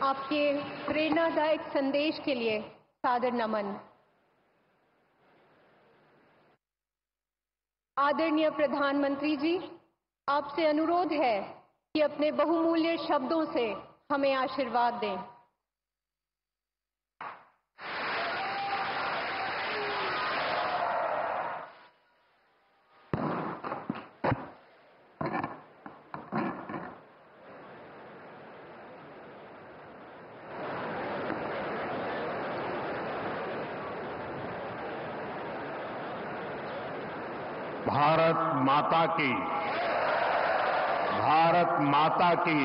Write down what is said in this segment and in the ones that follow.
आपके प्रेरणादायक संदेश के लिए सादर नमन। आदरणीय प्रधानमंत्री जी, आपसे अनुरोध है कि अपने बहुमूल्य शब्दों से हमें आशीर्वाद दें। भारत माता की, भारत माता की,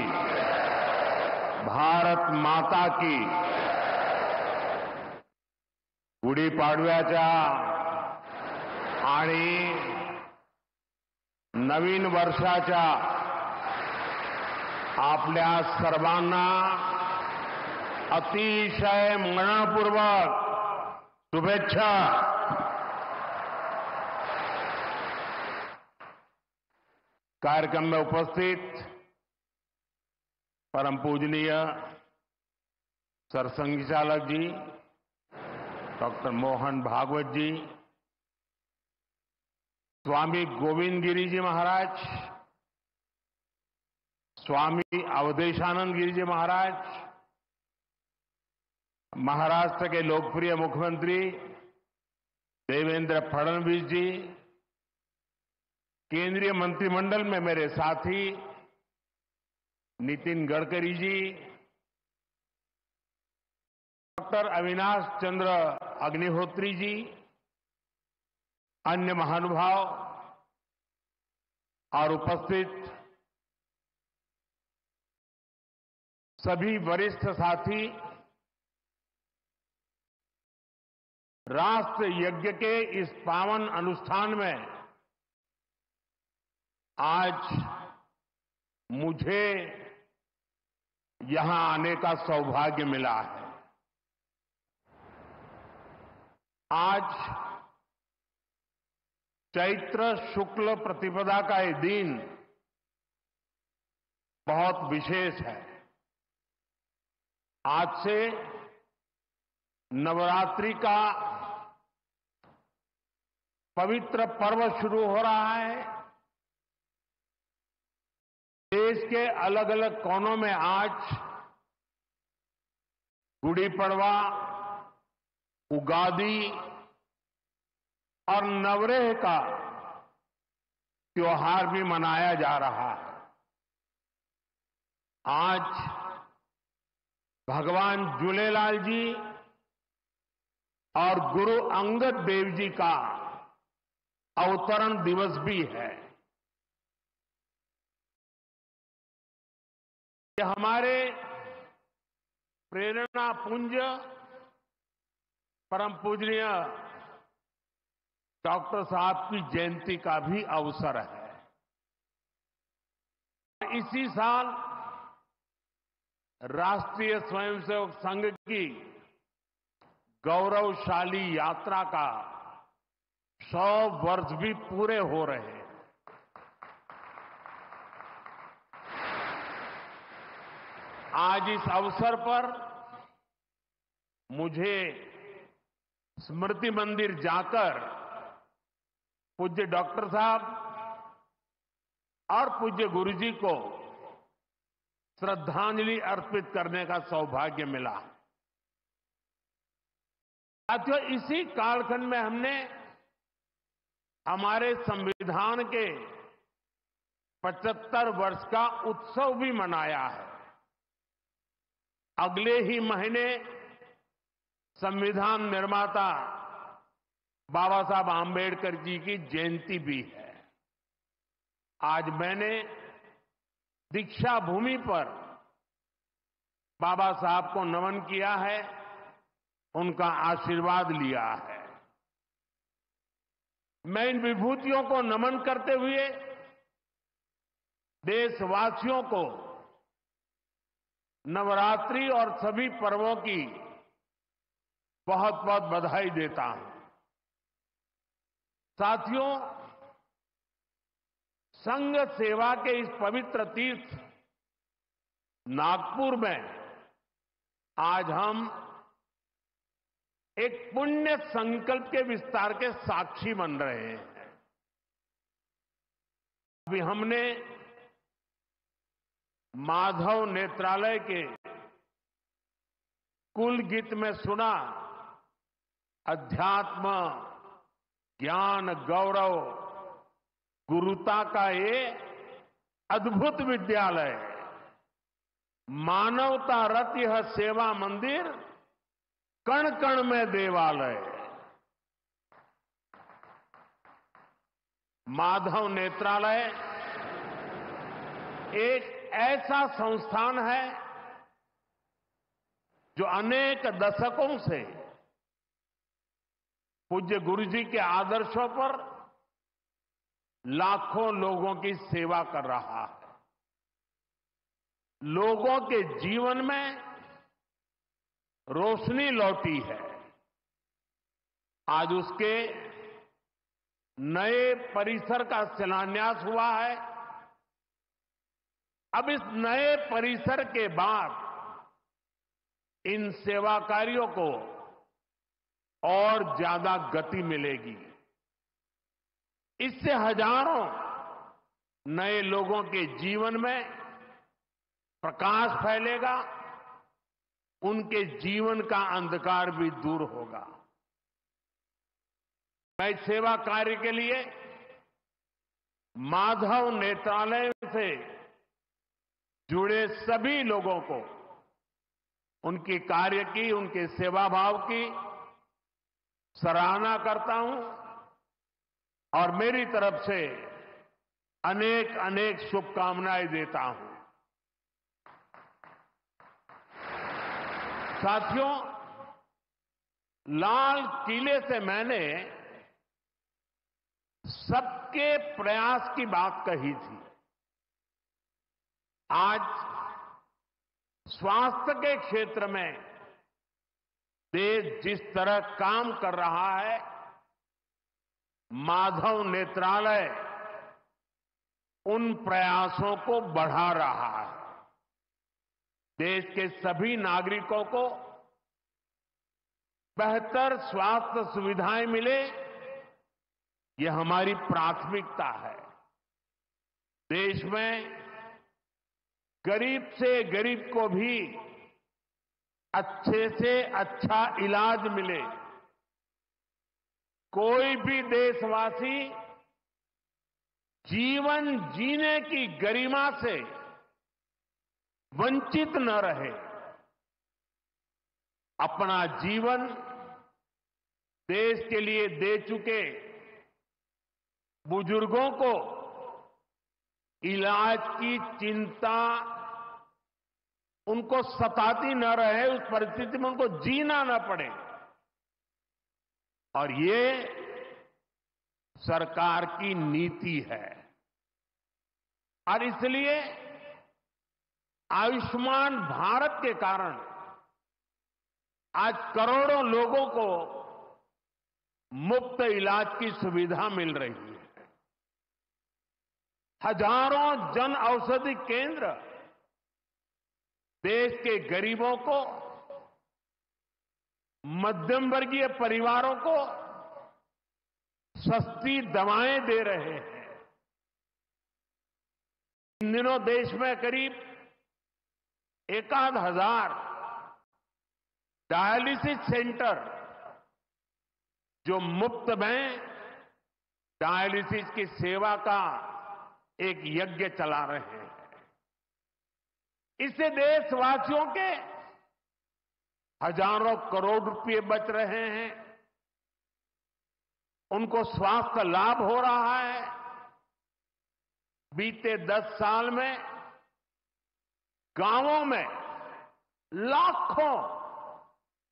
भारत माता की। गुढीपाडव्याच्या आणि नवीन वर्षाच्या आपल्या सर्वांना अतिशय मनपूर्वक शुभेच्छा। कार्यक्रम में उपस्थित परम पूजनीय सरसंघचालक जी डॉक्टर मोहन भागवत जी, स्वामी गोविंद गिरी जी महाराज, स्वामी अवधेशानंद गिरी जी महाराज, महाराष्ट्र के लोकप्रिय मुख्यमंत्री देवेंद्र फडणवीस जी, केंद्रीय मंत्रिमंडल में मेरे साथी नितिन गडकरी जी, डॉक्टर अविनाश चंद्र अग्निहोत्री जी, अन्य महानुभाव और उपस्थित सभी वरिष्ठ साथी, राष्ट्र यज्ञ के इस पावन अनुष्ठान में आज मुझे यहां आने का सौभाग्य मिला है। आज चैत्र शुक्ल प्रतिपदा का ये दिन बहुत विशेष है। आज से नवरात्रि का पवित्र पर्व शुरू हो रहा है। देश के अलग अलग कोनों में आज गुड़ी पड़वा, उगादी और नवरेह का त्योहार भी मनाया जा रहा है। आज भगवान झूलेलाल जी और गुरु अंगद देव जी का अवतरण दिवस भी है। ये हमारे प्रेरणा पुंज परम पूजनीय डॉक्टर साहब की जयंती का भी अवसर है। इसी साल राष्ट्रीय स्वयंसेवक संघ की गौरवशाली यात्रा का 100 वर्ष भी पूरे हो रहे हैं। आज इस अवसर पर मुझे स्मृति मंदिर जाकर पूज्य डॉक्टर साहब और पूज्य गुरुजी को श्रद्धांजलि अर्पित करने का सौभाग्य मिला। साथियों, इसी कालखंड में हमने हमारे संविधान के 75 वर्ष का उत्सव भी मनाया है। अगले ही महीने संविधान निर्माता बाबा साहब आंबेडकर जी की जयंती भी है। आज मैंने दीक्षा भूमि पर बाबा साहब को नमन किया है, उनका आशीर्वाद लिया है। मैं इन विभूतियों को नमन करते हुए देशवासियों को नवरात्रि और सभी पर्वों की बहुत बहुत बधाई देता हूं। साथियों, संघ सेवा के इस पवित्र तीर्थ नागपुर में आज हम एक पुण्य संकल्प के विस्तार के साक्षी बन रहे हैं। अभी हमने माधव नेत्रालय के कुल गीत में सुना, अध्यात्म, ज्ञान, गौरव, गुरुता का ये अद्भुत विद्यालय, मानवता रत यह सेवा मंदिर, कण कण में देवालय। माधव नेत्रालय एक ऐसा संस्थान है जो अनेक दशकों से पूज्य गुरु जी के आदर्शों पर लाखों लोगों की सेवा कर रहा है। लोगों के जीवन में रोशनी लौटी है। आज उसके नए परिसर का शिलान्यास हुआ है। अब इस नए परिसर के बाद इन सेवा कार्यों को और ज्यादा गति मिलेगी। इससे हजारों नए लोगों के जीवन में प्रकाश फैलेगा, उनके जीवन का अंधकार भी दूर होगा। मैं सेवा कार्य के लिए माधव नेत्रालय से जुड़े सभी लोगों को उनके कार्य की, उनके सेवा भाव की सराहना करता हूं और मेरी तरफ से अनेक अनेक शुभकामनाएं देता हूं। साथियों, लाल किले से मैंने सबके प्रयास की बात कही थी। आज स्वास्थ्य के क्षेत्र में देश जिस तरह काम कर रहा है, माधव नेत्रालय उन प्रयासों को बढ़ा रहा है। देश के सभी नागरिकों को बेहतर स्वास्थ्य सुविधाएं मिले, यह हमारी प्राथमिकता है। देश में गरीब से गरीब को भी अच्छे से अच्छा इलाज मिले। कोई भी देशवासी जीवन जीने की गरिमा से वंचित न रहे। अपना जीवन देश के लिए दे चुके बुजुर्गों को इलाज की चिंता उनको सताती न रहे, उस परिस्थिति में उनको जीना न पड़े। और ये सरकार की नीति है। और इसलिए आयुष्मान भारत के कारण आज करोड़ों लोगों को मुफ्त इलाज की सुविधा मिल रही है। हजारों जन औषधि केंद्र देश के गरीबों को, मध्यम वर्गीय परिवारों को सस्ती दवाएं दे रहे हैं। इन दिनों देश में करीब 1,000 डायलिसिस सेंटर जो मुफ्त में डायलिसिस की सेवा का एक यज्ञ चला रहे हैं। इससे देशवासियों के हजारों करोड़ रुपए बच रहे हैं, उनको स्वास्थ्य लाभ हो रहा है। बीते 10 साल में गांवों में लाखों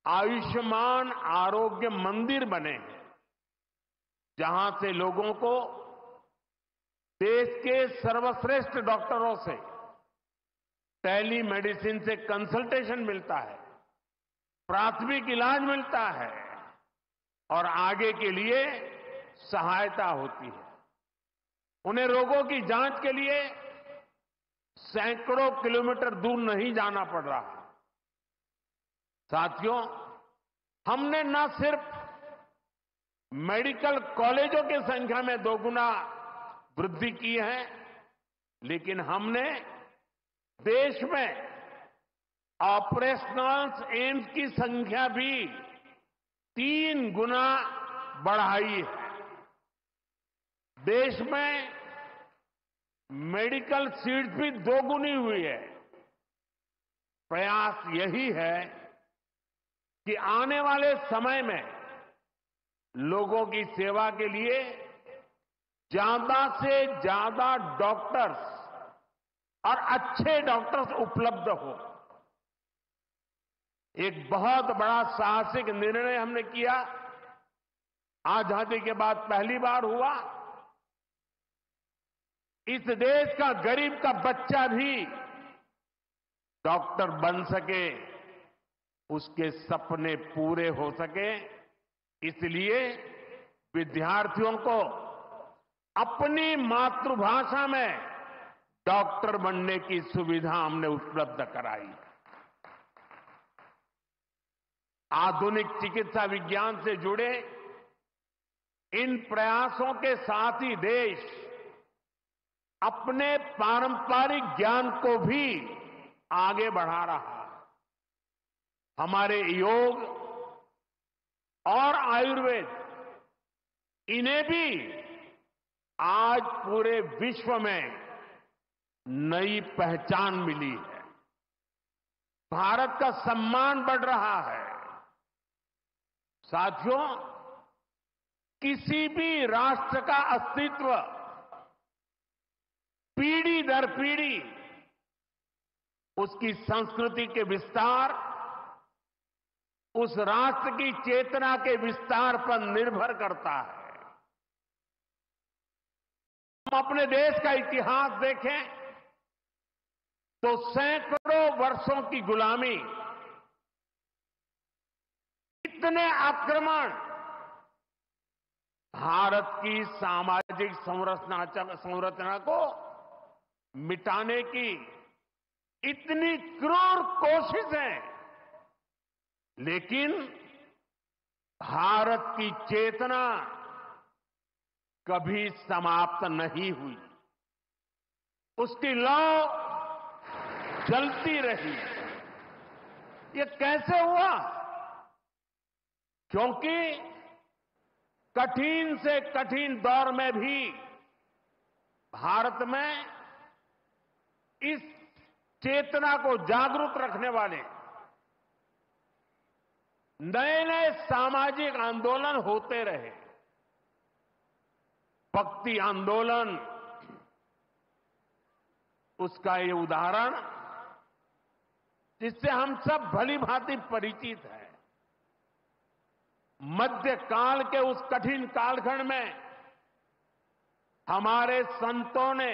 आयुष्मान आरोग्य मंदिर बने हैं, जहां से लोगों को देश के सर्वश्रेष्ठ डॉक्टरों से टेली मेडिसिन से कंसल्टेशन मिलता है, प्राथमिक इलाज मिलता है और आगे के लिए सहायता होती है। उन्हें रोगों की जांच के लिए सैकड़ों किलोमीटर दूर नहीं जाना पड़ रहा। साथियों, हमने न सिर्फ मेडिकल कॉलेजों की संख्या में 2 गुना वृद्धि की है, लेकिन हमने देश में ऑपरेशनल एम्स की संख्या भी 3 गुना बढ़ाई है। देश में मेडिकल सीट्स भी 2 गुनी हुई है। प्रयास यही है कि आने वाले समय में लोगों की सेवा के लिए ज्यादा से ज्यादा डॉक्टर्स और अच्छे डॉक्टर्स उपलब्ध हो। एक बहुत बड़ा साहसिक निर्णय हमने किया। आजादी के बाद पहली बार हुआ, इस देश का गरीब का बच्चा भी डॉक्टर बन सके, उसके सपने पूरे हो सके। इसलिए विद्यार्थियों को अपनी मातृभाषा में डॉक्टर बनने की सुविधा हमने उपलब्ध कराई। आधुनिक चिकित्सा विज्ञान से जुड़े इन प्रयासों के साथ ही देश अपने पारंपरिक ज्ञान को भी आगे बढ़ा रहा है। हमारे योग और आयुर्वेद, इन्हें भी आज पूरे विश्व में नई पहचान मिली है। भारत का सम्मान बढ़ रहा है। साथियों, किसी भी राष्ट्र का अस्तित्व पीढ़ी दर पीढ़ी उसकी संस्कृति के विस्तार, उस राष्ट्र की चेतना के विस्तार पर निर्भर करता है। हम अपने देश का इतिहास देखें तो सैकड़ों वर्षों की गुलामी, इतने आक्रमण, भारत की सामाजिक संरचना को मिटाने की इतनी क्रूर कोशिशें, लेकिन भारत की चेतना कभी समाप्त नहीं हुई। उसकी लौ जलती रही। ये कैसे हुआ? क्योंकि कठिन से कठिन दौर में भी भारत में इस चेतना को जागरूक रखने वाले नए नए सामाजिक आंदोलन होते रहे। भक्ति आंदोलन उसका ये उदाहरण, जिससे हम सब भली भांति परिचित हैं। मध्यकाल के उस कठिन कालखंड में हमारे संतों ने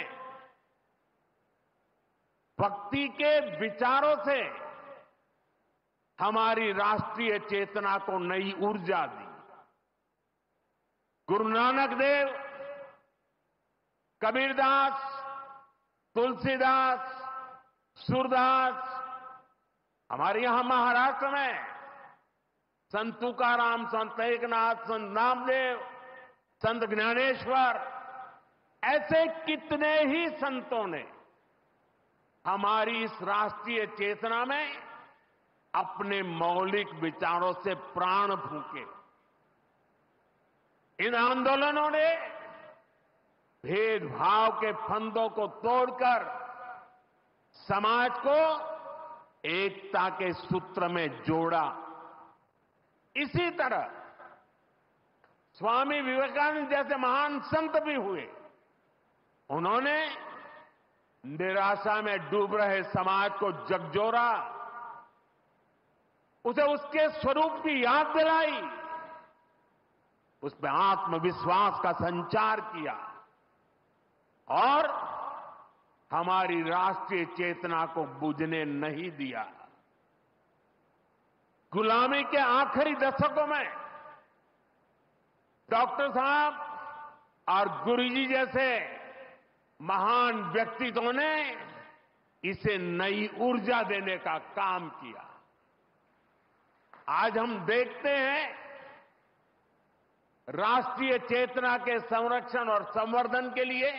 भक्ति के विचारों से हमारी राष्ट्रीय चेतना को नई ऊर्जा दी। गुरु नानक देव, कबीरदास, तुलसीदास, सूरदास, हमारे यहां महाराष्ट्र में संत तुकाराम, संत एकनाथ, संत नामदेव, संत ज्ञानेश्वर, ऐसे कितने ही संतों ने हमारी इस राष्ट्रीय चेतना में अपने मौलिक विचारों से प्राण फूंके। इन आंदोलनों ने भेदभाव के फंदों को तोड़कर समाज को एकता के सूत्र में जोड़ा। इसी तरह स्वामी विवेकानंद जैसे महान संत भी हुए। उन्होंने निराशा में डूब रहे समाज को झकझोरा, उसे उसके स्वरूप की याद दिलाई, उसमें आत्मविश्वास का संचार किया और हमारी राष्ट्रीय चेतना को बुझने नहीं दिया। गुलामी के आखिरी दशकों में डॉक्टर साहब और गुरुजी जैसे महान व्यक्तित्वों ने इसे नई ऊर्जा देने का काम किया। आज हम देखते हैं राष्ट्रीय चेतना के संरक्षण और संवर्धन के लिए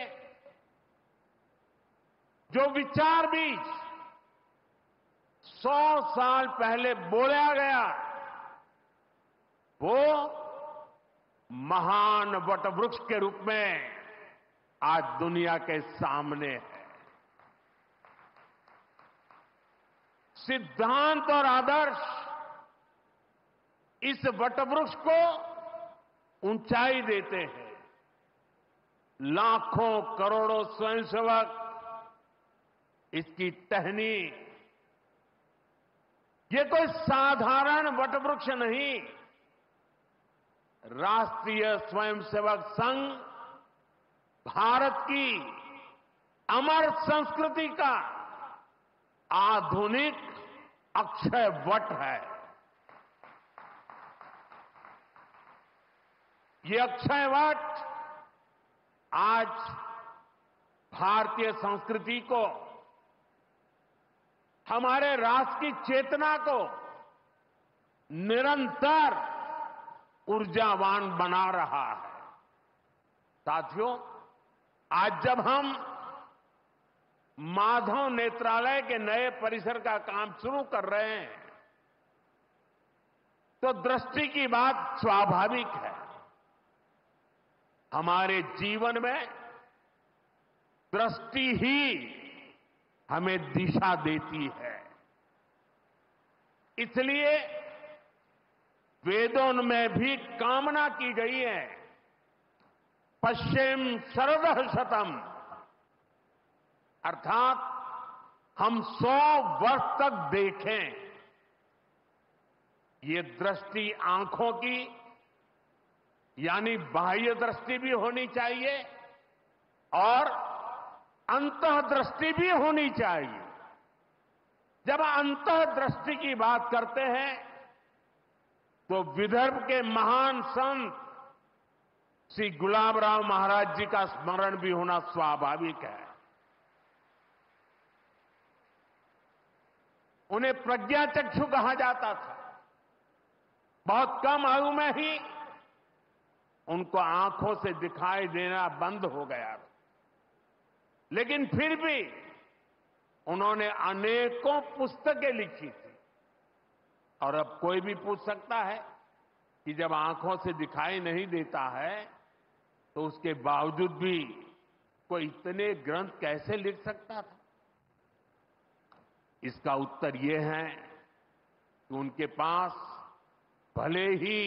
जो विचार बीज 100 साल पहले बोला गया, वो महान वटवृक्ष के रूप में आज दुनिया के सामने है। सिद्धांत और आदर्श इस वटवृक्ष को ऊंचाई देते हैं। लाखों करोड़ों स्वयंसेवक इसकी टहनी, ये कोई साधारण वटवृक्ष नहीं, राष्ट्रीय स्वयंसेवक संघ भारत की अमर संस्कृति का आधुनिक अक्षय वट है। ये अक्षय वट आज भारतीय संस्कृति को, हमारे राष्ट्र की चेतना को निरंतर ऊर्जावान बना रहा है। साथियों, आज जब हम माधव नेत्रालय के नए परिसर का काम शुरू कर रहे हैं, तो दृष्टि की बात स्वाभाविक है। हमारे जीवन में दृष्टि ही हमें दिशा देती है। इसलिए वेदों में भी कामना की गई है, पश्चिम शरदः शतम, अर्थात हम 100 वर्ष तक देखें। ये दृष्टि आंखों की यानी बाह्य दृष्टि भी होनी चाहिए और अंतः दृष्टि भी होनी चाहिए। जब अंतः दृष्टि की बात करते हैं तो विदर्भ के महान संत श्री गुलाबराव महाराज जी का स्मरण भी होना स्वाभाविक है। उन्हें प्रज्ञाचक्षु कहा जाता था। बहुत कम आयु में ही उनको आंखों से दिखाई देना बंद हो गया, लेकिन फिर भी उन्होंने अनेकों पुस्तकें लिखी थी। और अब कोई भी पूछ सकता है कि जब आंखों से दिखाई नहीं देता है तो उसके बावजूद भी कोई इतने ग्रंथ कैसे लिख सकता था? इसका उत्तर यह है कि उनके पास भले ही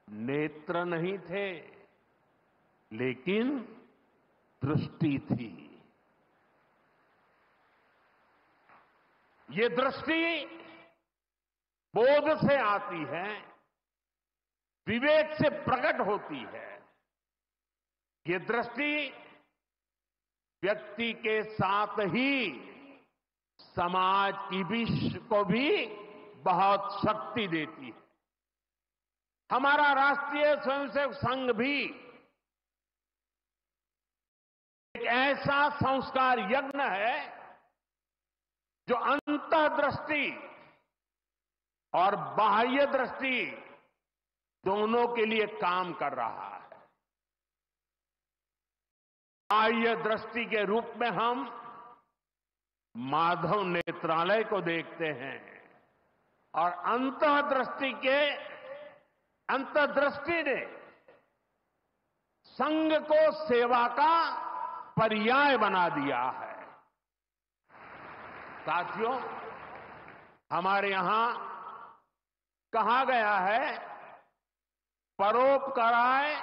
नेत्र नहीं थे, लेकिन दृष्टि थी। ये दृष्टि बोध से आती है, विवेक से प्रकट होती है। ये दृष्टि व्यक्ति के साथ ही समाज को भी बहुत शक्ति देती है। हमारा राष्ट्रीय स्वयंसेवक संघ भी एक ऐसा संस्कार यज्ञ है जो अंतर्दृष्टि और बाह्य दृष्टि दोनों के लिए काम कर रहा है। बाह्य दृष्टि के रूप में हम माधव नेत्रालय को देखते हैं और अंतर्दृष्टि ने संघ को सेवा का पर्याय बना दिया है। साथियों, हमारे यहां कहा गया है, परोपकाराय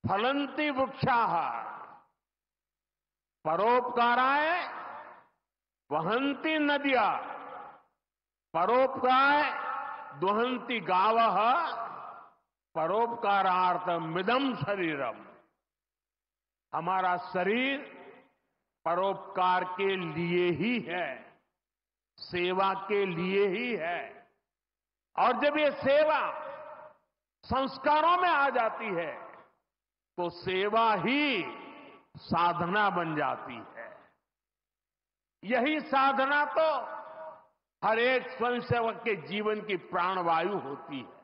फलन्ति वृक्षाः, परोपकाराय वहन्ति नद्यः, परोपकाराय दुहन्ति गावः, परोपकारार्थमिदं शरीरम। हमारा शरीर परोपकार के लिए ही है, सेवा के लिए ही है। और जब ये सेवा संस्कारों में आ जाती है तो सेवा ही साधना बन जाती है। यही साधना तो हर एक स्वयंसेवक के जीवन की प्राणवायु होती है।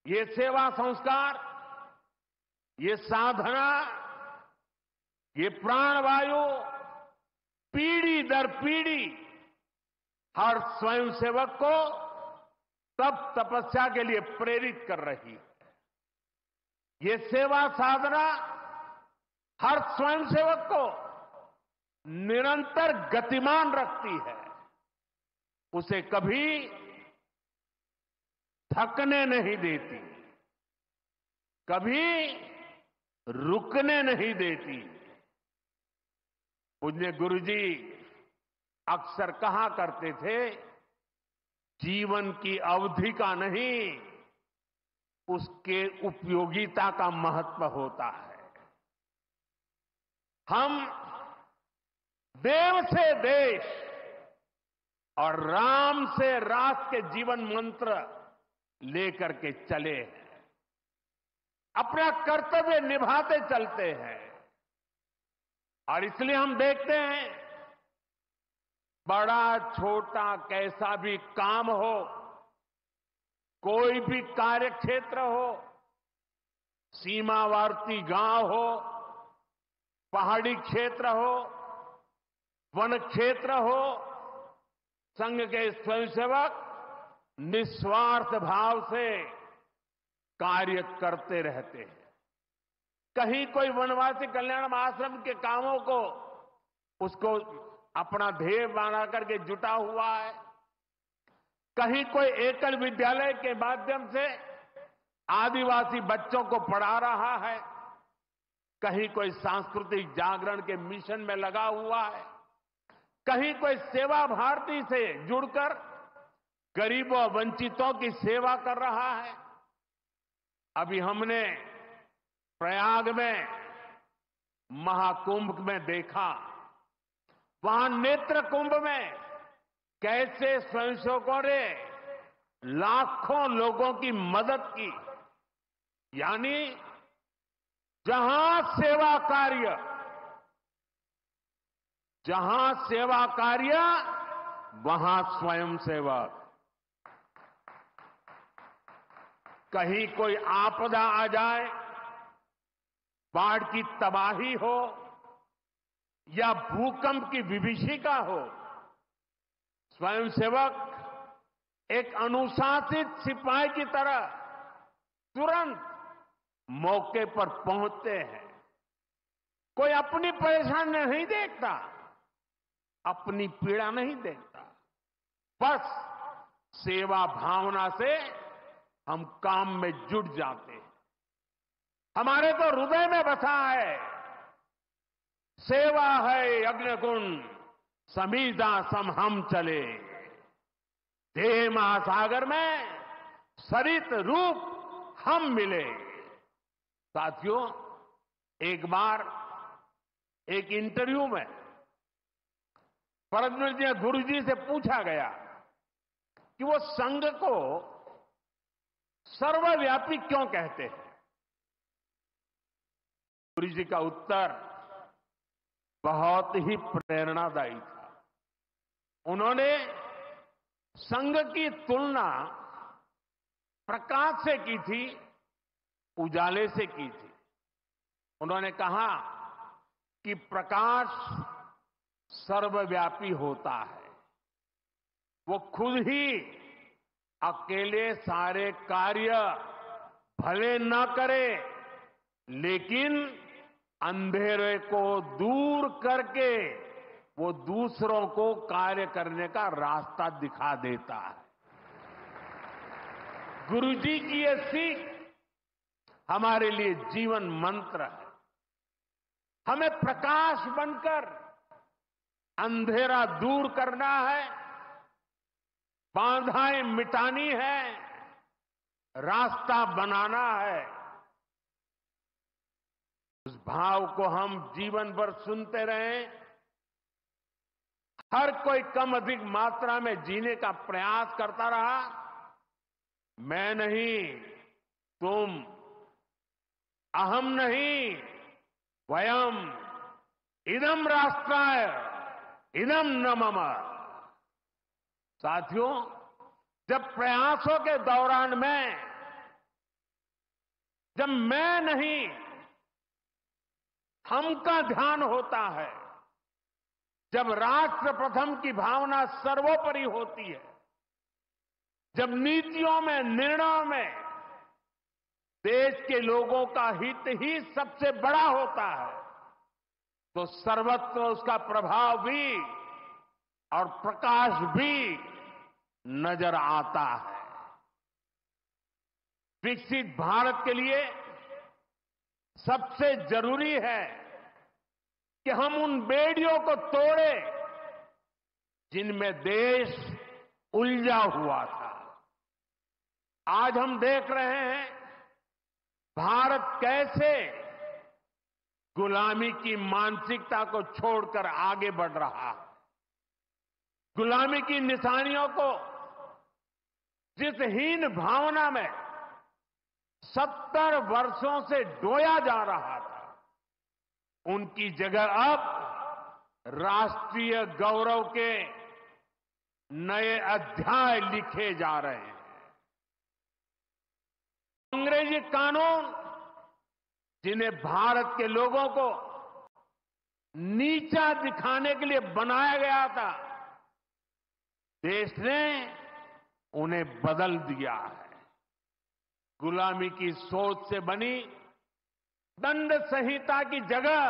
ये सेवा संस्कार, ये साधना, ये प्राणवायु पीढ़ी दर पीढ़ी हर स्वयंसेवक को तप तपस्या के लिए प्रेरित कर रही है। ये सेवा साधना हर स्वयंसेवक को निरंतर गतिमान रखती है, उसे कभी थकने नहीं देती, कभी रुकने नहीं देती। पूज्य गुरुजी अक्सर कहा करते थे, जीवन की अवधि का नहीं, उसके उपयोगिता का महत्व होता है। हम देव से देश और राम से राष्ट्र के जीवन मंत्र लेकर के चले हैं, अपना कर्तव्य निभाते चलते हैं। और इसलिए हम देखते हैं, बड़ा छोटा कैसा भी काम हो, कोई भी कार्य क्षेत्र हो, सीमावर्ती गांव हो, पहाड़ी क्षेत्र हो, वन क्षेत्र हो, संघ के स्वयंसेवक निस्वार्थ भाव से कार्य करते रहते हैं। कहीं कोई वनवासी कल्याण आश्रम के कामों को उसको अपना ध्येय बना करके जुटा हुआ है, कहीं कोई एकल विद्यालय के माध्यम से आदिवासी बच्चों को पढ़ा रहा है, कहीं कोई सांस्कृतिक जागरण के मिशन में लगा हुआ है, कहीं कोई सेवा भारती से जुड़कर गरीबों वंचितों की सेवा कर रहा है। अभी हमने प्रयाग में महाकुंभ में देखा, वहां नेत्र कुंभ में कैसे स्वयंसेवकों ने लाखों लोगों की मदद की। यानी जहां सेवा कार्य वहां स्वयंसेवक। कहीं कोई आपदा आ जाए, बाढ़ की तबाही हो या भूकंप की विभीषिका हो, स्वयंसेवक एक अनुशासित सिपाही की तरह तुरंत मौके पर पहुंचते हैं। कोई अपनी परेशानी नहीं देखता, अपनी पीड़ा नहीं देखता, बस सेवा भावना से हम काम में जुट जाते हैं। हमारे तो हृदय में बसा है, सेवा है अग्निकुंड समीधा सम हम चले, देह महासागर में सरित रूप हम मिले। साथियों, एक बार एक इंटरव्यू में परमपूज्य गुरुजी से पूछा गया कि वो संघ को सर्वव्यापी क्यों कहते हैं। गुरुजी का उत्तर बहुत ही प्रेरणादायी था। उन्होंने संघ की तुलना प्रकाश से की थी, उजाले से की थी। उन्होंने कहा कि प्रकाश सर्वव्यापी होता है, वो खुद ही अकेले सारे कार्य भले न करे, लेकिन अंधेरे को दूर करके वो दूसरों को कार्य करने का रास्ता दिखा देता है। गुरुजी की ये सीख हमारे लिए जीवन मंत्र है। हमें प्रकाश बनकर अंधेरा दूर करना है, बाधाएं मिटानी है, रास्ता बनाना है। उस भाव को हम जीवन भर सुनते रहें। हर कोई कम अधिक मात्रा में जीने का प्रयास करता रहा। मैं नहीं, तुम, अहम नहीं, वयम, इदम राष्ट्राय, इदम न मम। साथियों, जब प्रयासों के दौरान जब मैं नहीं, हम का ध्यान होता है, जब राष्ट्र प्रथम की भावना सर्वोपरि होती है, जब नीतियों में, निर्णयों में देश के लोगों का हित ही सबसे बड़ा होता है, तो सर्वत्र उसका प्रभाव भी और प्रकाश भी नजर आता है। विकसित भारत के लिए सबसे जरूरी है कि हम उन बेड़ियों को तोड़ें जिनमें देश उलझा हुआ था। आज हम देख रहे हैं भारत कैसे गुलामी की मानसिकता को छोड़कर आगे बढ़ रहा है। गुलामी की निशानियों को जिस हीन भावना में 70 वर्षों से डोया जा रहा था, उनकी जगह अब राष्ट्रीय गौरव के नए अध्याय लिखे जा रहे हैं। अंग्रेजी कानून जिन्हें भारत के लोगों को नीचा दिखाने के लिए बनाया गया था, देश ने उन्हें बदल दिया है। गुलामी की सोच से बनी दंड संहिता की जगह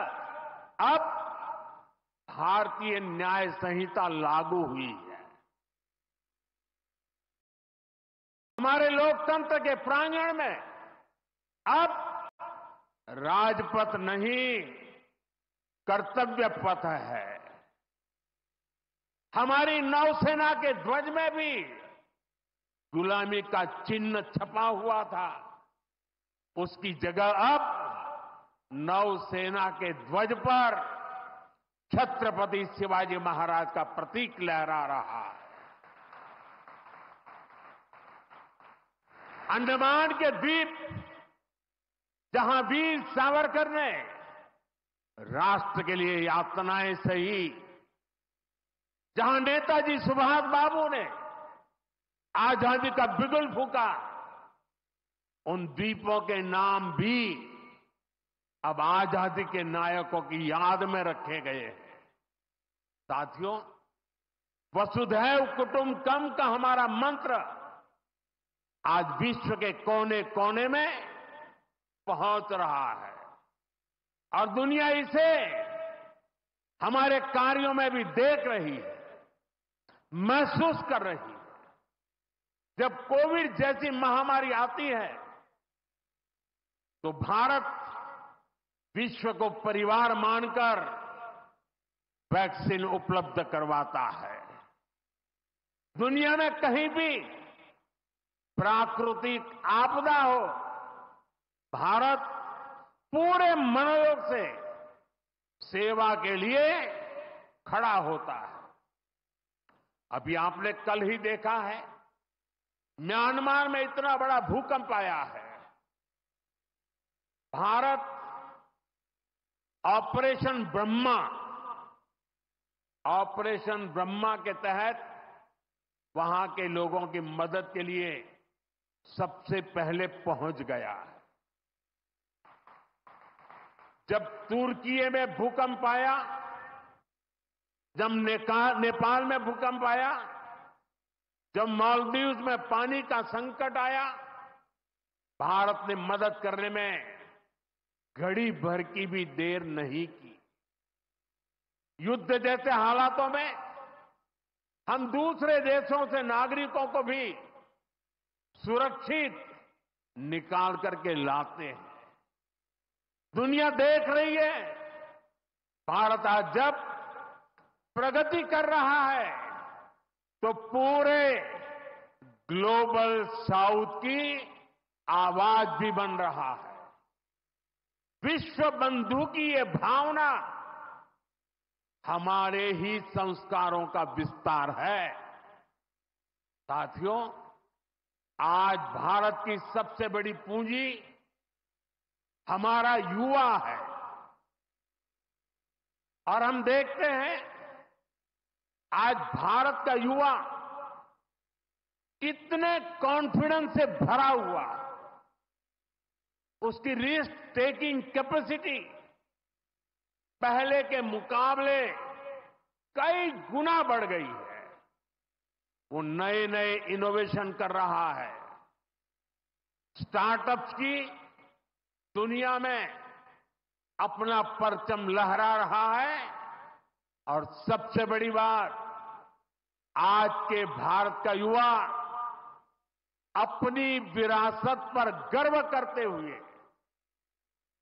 अब भारतीय न्याय संहिता लागू हुई है। हमारे लोकतंत्र के प्रांगण में अब राजपथ नहीं, कर्तव्य पथ है। हमारी नौसेना के ध्वज में भी गुलामी का चिन्ह छपा हुआ था, उसकी जगह अब नौसेना के ध्वज पर छत्रपति शिवाजी महाराज का प्रतीक लहरा रहा है। अंडमान के द्वीप जहां वीर सावरकर ने राष्ट्र के लिए यातनाएं सही, जहां नेताजी सुभाष बाबू ने आजादी का बिगुल फूंका, उन द्वीपों के नाम भी अब आजादी के नायकों की याद में रखे गए हैं। साथियों, वसुधैव कुटुंबकम का हमारा मंत्र आज विश्व के कोने कोने में पहुंच रहा है और दुनिया इसे हमारे कार्यों में भी देख रही है, महसूस कर रही है। जब कोविड जैसी महामारी आती है तो भारत विश्व को परिवार मानकर वैक्सीन उपलब्ध करवाता है। दुनिया में कहीं भी प्राकृतिक आपदा हो, भारत पूरे मनोयोग से सेवा के लिए खड़ा होता है। अभी आपने कल ही देखा है, म्यांमार में इतना बड़ा भूकंप आया है। भारत ऑपरेशन ब्रह्मा के तहत वहां के लोगों की मदद के लिए सबसे पहले पहुंच गया है। जब तुर्की में भूकंप आया, जब नेपाल में भूकंप आया, जब मालदीव्स में पानी का संकट आया, भारत ने मदद करने में घड़ी भर की भी देर नहीं की। युद्ध जैसे हालातों में हम दूसरे देशों से नागरिकों को भी सुरक्षित निकाल करके लाते हैं। दुनिया देख रही है, भारत आज जब प्रगति कर रहा है तो पूरे ग्लोबल साउथ की आवाज भी बन रहा है। विश्व बंधु की ये भावना हमारे ही संस्कारों का विस्तार है। साथियों, आज भारत की सबसे बड़ी पूंजी हमारा युवा है और हम देखते हैं आज भारत का युवा इतने कॉन्फिडेंस से भरा हुआ, उसकी रिस्क टेकिंग कैपेसिटी पहले के मुकाबले कई गुना बढ़ गई है। वो नए नए इनोवेशन कर रहा है, स्टार्टअप्स की दुनिया में अपना परचम लहरा रहा है। और सबसे बड़ी बात, आज के भारत का युवा अपनी विरासत पर गर्व करते हुए,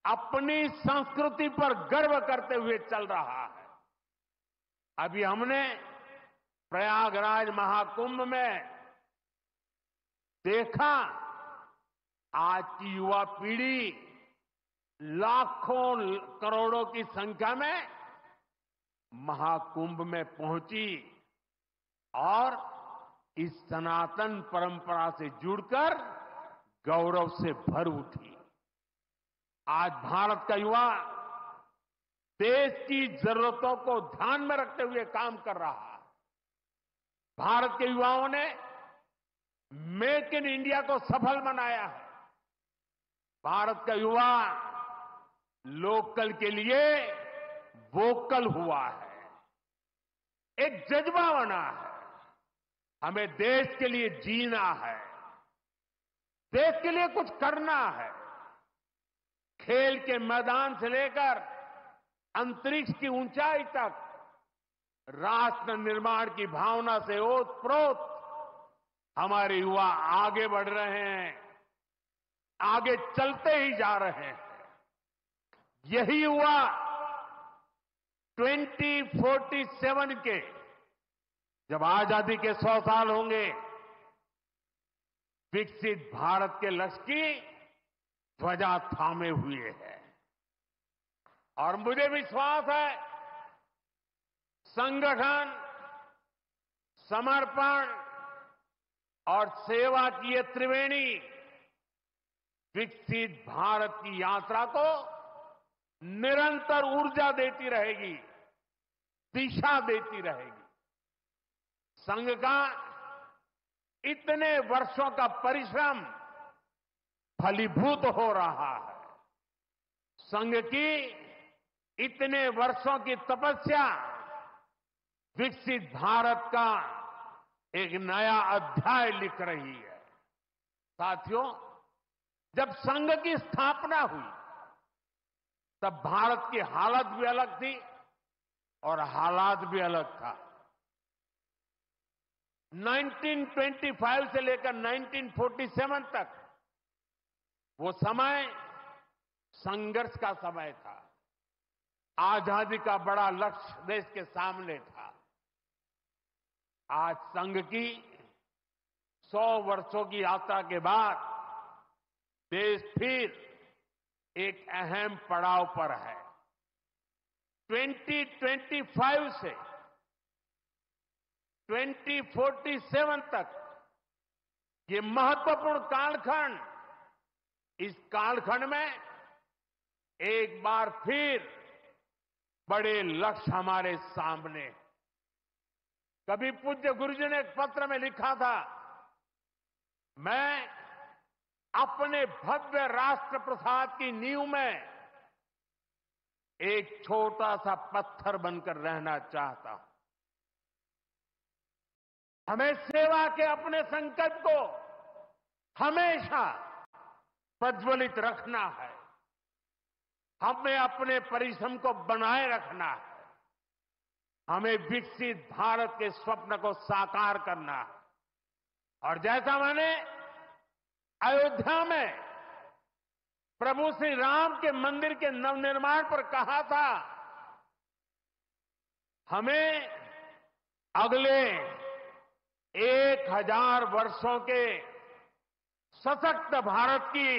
अपनी संस्कृति पर गर्व करते हुए चल रहा है। अभी हमने प्रयागराज महाकुंभ में देखा, आज की युवा पीढ़ी लाखों करोड़ों की संख्या में महाकुंभ में पहुंची और इस सनातन परंपरा से जुड़कर गौरव से भर उठी। आज भारत का युवा देश की जरूरतों को ध्यान में रखते हुए काम कर रहा है। भारत के युवाओं ने मेक इन इंडिया को सफल बनाया है। भारत का युवा लोकल के लिए वोकल हुआ है, एक जज्बा बना है। हमें देश के लिए जीना है, देश के लिए कुछ करना है। खेल के मैदान से लेकर अंतरिक्ष की ऊंचाई तक राष्ट्र निर्माण की भावना से ओतप्रोत हमारे युवा आगे बढ़ रहे हैं, आगे चलते ही जा रहे हैं। यही युवा 2047 के जब आजादी के 100 साल होंगे, विकसित भारत के लक्ष्य की ध्वजा थामे हुए है। और मुझे विश्वास है, संगठन, समर्पण और सेवा की ये त्रिवेणी विकसित भारत की यात्रा को निरंतर ऊर्जा देती रहेगी, दिशा देती रहेगी। संघ का इतने वर्षों का परिश्रम फलीभूत हो रहा है। संघ की इतने वर्षों की तपस्या विकसित भारत का एक नया अध्याय लिख रही है। साथियों, जब संघ की स्थापना हुई तब भारत की हालत भी अलग थी और हालात भी अलग था। 1925 से लेकर 1947 तक वो समय संघर्ष का समय था। आजादी का बड़ा लक्ष्य देश के सामने था। आज संघ की 100 वर्षों की यात्रा के बाद देश फिर एक अहम पड़ाव पर है। 2025 से 2047 तक ये महत्वपूर्ण कालखंड, इस कालखंड में एक बार फिर बड़े लक्ष्य हमारे सामने हैं। कभी पूज्य गुरुजी ने एक पत्र में लिखा था, मैं अपने भव्य राष्ट्र प्रसाद की नींव में एक छोटा सा पत्थर बनकर रहना चाहता हूं। हमें सेवा के अपने संकल्प को हमेशा प्रज्वलित रखना है। हमें अपने परिश्रम को बनाए रखना है। हमें विकसित भारत के स्वप्न को साकार करना है। और जैसा मैंने अयोध्या में प्रभु श्री राम के मंदिर के नवनिर्माण पर कहा था, हमें अगले 1000 वर्षों के सशक्त भारत की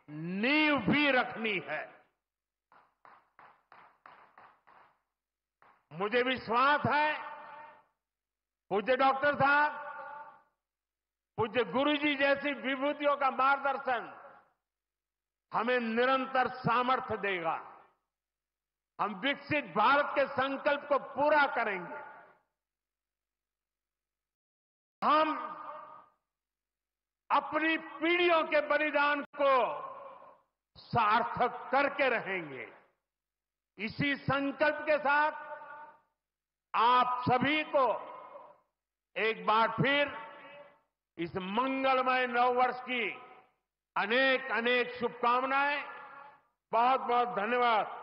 नींव भी रखनी है। मुझे विश्वास है, पूज्य डॉक्टर साहब, पूज्य गुरुजी जैसी विभूतियों का मार्गदर्शन हमें निरंतर सामर्थ्य देगा। हम विकसित भारत के संकल्प को पूरा करेंगे। हम अपनी पीढ़ियों के बलिदान को सार्थक करके रहेंगे। इसी संकल्प के साथ आप सभी को एक बार फिर इस मंगलमय नववर्ष की अनेक अनेक शुभकामनाएं। बहुत बहुत धन्यवाद।